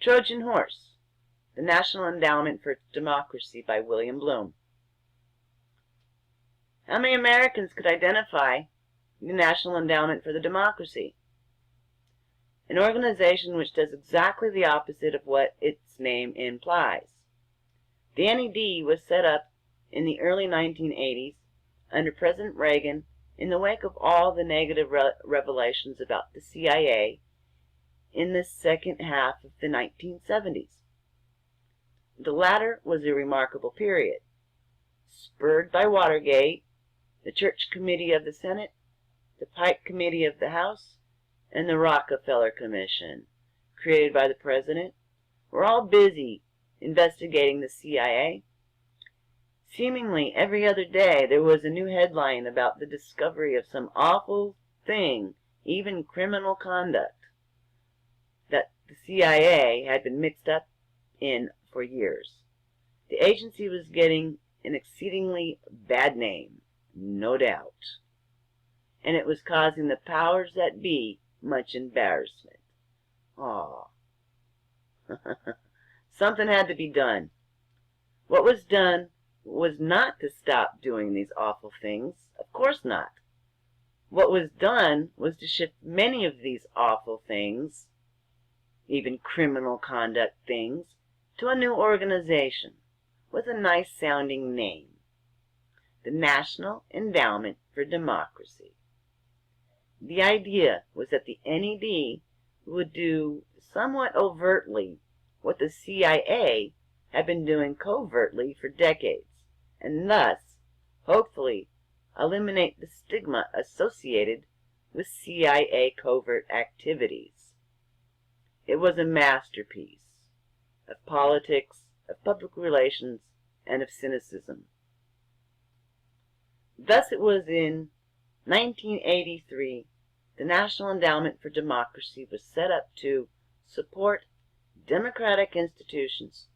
Trojan Horse, The National Endowment for Democracy by William Bloom. How many Americans could identify the National Endowment for the Democracy? An organization which does exactly the opposite of what its name implies. The NED was set up in the early 1980s under President Reagan in the wake of all the negative revelations about the CIA in the second half of the 1970s. The latter was a remarkable period, spurred by Watergate, the Church Committee of the Senate, the Pike Committee of the House, and the Rockefeller Commission, created by the President, were all busy investigating the CIA. Seemingly every other day there was a new headline about the discovery of some awful thing, even criminal conduct, that the CIA had been mixed up in for years. The agency was getting an exceedingly bad name, no doubt, and it was causing the powers that be much embarrassment. Aw. Something had to be done. What was done was not to stop doing these awful things. Of course not. What was done was to shift many of these awful things, even criminal conduct things, to a new organization with a nice sounding name, the National Endowment for Democracy. The idea was that the NED would do somewhat overtly what the CIA had been doing covertly for decades, and thus, hopefully, eliminate the stigma associated with CIA covert activities. It was a masterpiece of politics, of public relations, and of cynicism. Thus it was in 1983 the National Endowment for Democracy was set up to support democratic institutions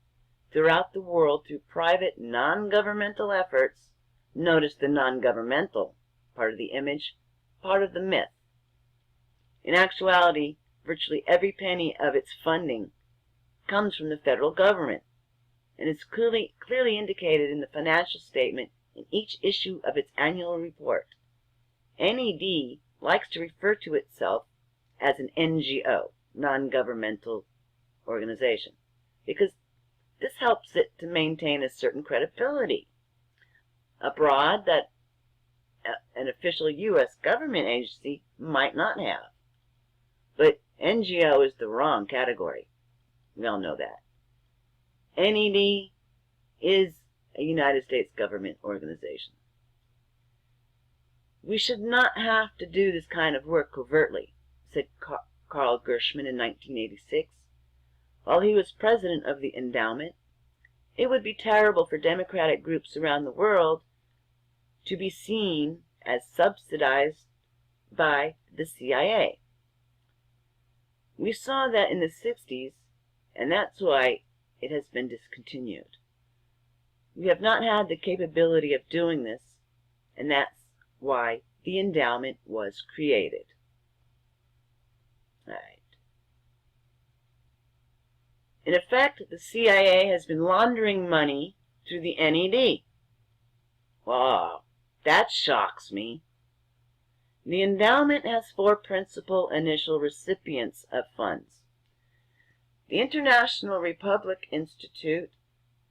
throughout the world through private non-governmental efforts. Notice the non-governmental part of the image, part of the myth. In actuality, virtually every penny of its funding comes from the federal government, and is clearly indicated in the financial statement in each issue of its annual report. NED likes to refer to itself as an NGO, non-governmental organization, because this helps it to maintain a certain credibility abroad that an official U.S. government agency might not have. But NGO is the wrong category. We all know that. NED is a United States government organization. We should not have to do this kind of work covertly, said Carl Gershman in 1986. While he was president of the endowment, it would be terrible for democratic groups around the world to be seen as subsidized by the CIA. We saw that in the 60s, and that's why it has been discontinued. We have not had the capability of doing this, and that's why the endowment was created. All right. In effect, the CIA has been laundering money through the NED. Wow, that shocks me. The endowment has 4 principal initial recipients of funds: the International Republic Institute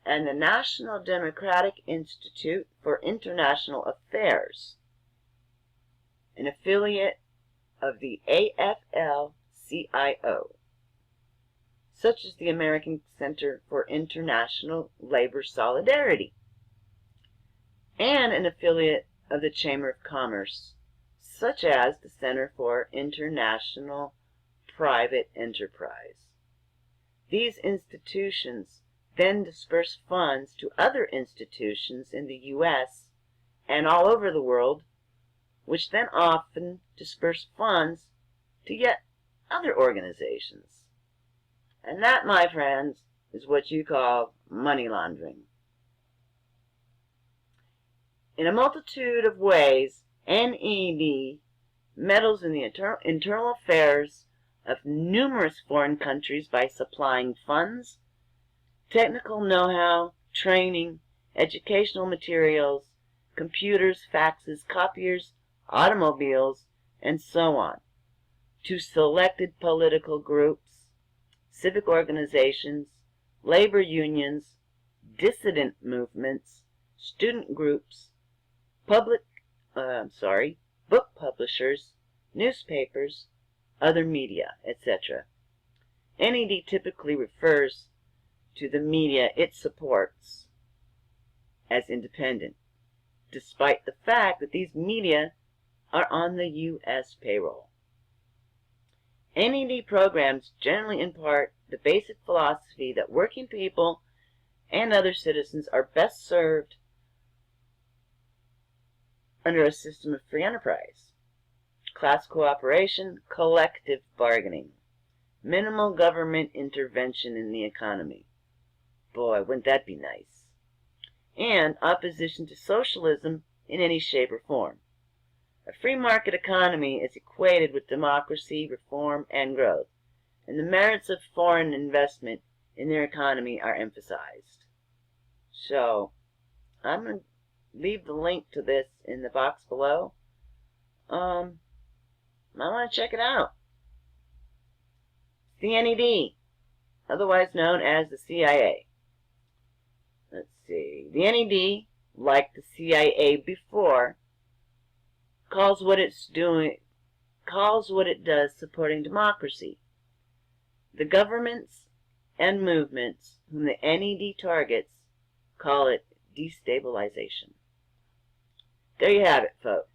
and the National Democratic Institute for International Affairs, an affiliate of the AFL-CIO, such as the American Center for International Labor Solidarity, and an affiliate of the Chamber of Commerce, such as the Center for International Private Enterprise. These institutions then disperse funds to other institutions in the U.S. and all over the world, which then often disperse funds to yet other organizations. And that, my friends, is what you call money laundering. In a multitude of ways, NED meddles in the internal affairs of numerous foreign countries by supplying funds, technical know-how, training, educational materials, computers, faxes, copiers, automobiles, and so on, to selected political groups, civic organizations, labor unions, dissident movements, student groups, book publishers, newspapers, other media, etc. NED typically refers to the media it supports as independent, despite the fact that these media are on the U.S. payroll. NED programs generally impart the basic philosophy that working people and other citizens are best served under a system of free enterprise, class cooperation, collective bargaining, minimal government intervention in the economy. Boy, wouldn't that be nice? And opposition to socialism in any shape or form. A free market economy is equated with democracy, reform, and growth, and the merits of foreign investment in their economy are emphasized. So, I'm going to leave the link to this in the box below. I want to check it out. The NED, otherwise known as the CIA. Let's see. The NED, like the CIA before, calls what it does supporting democracy. The governments and movements whom the NED targets call it destabilization. There you have it, folks.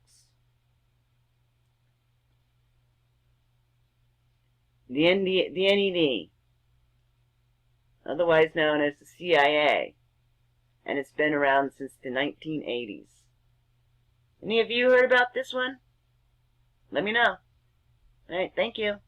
The NED, otherwise known as the CIA, and it's been around since the 1980s. Any of you heard about this one? Let me know. All right, thank you.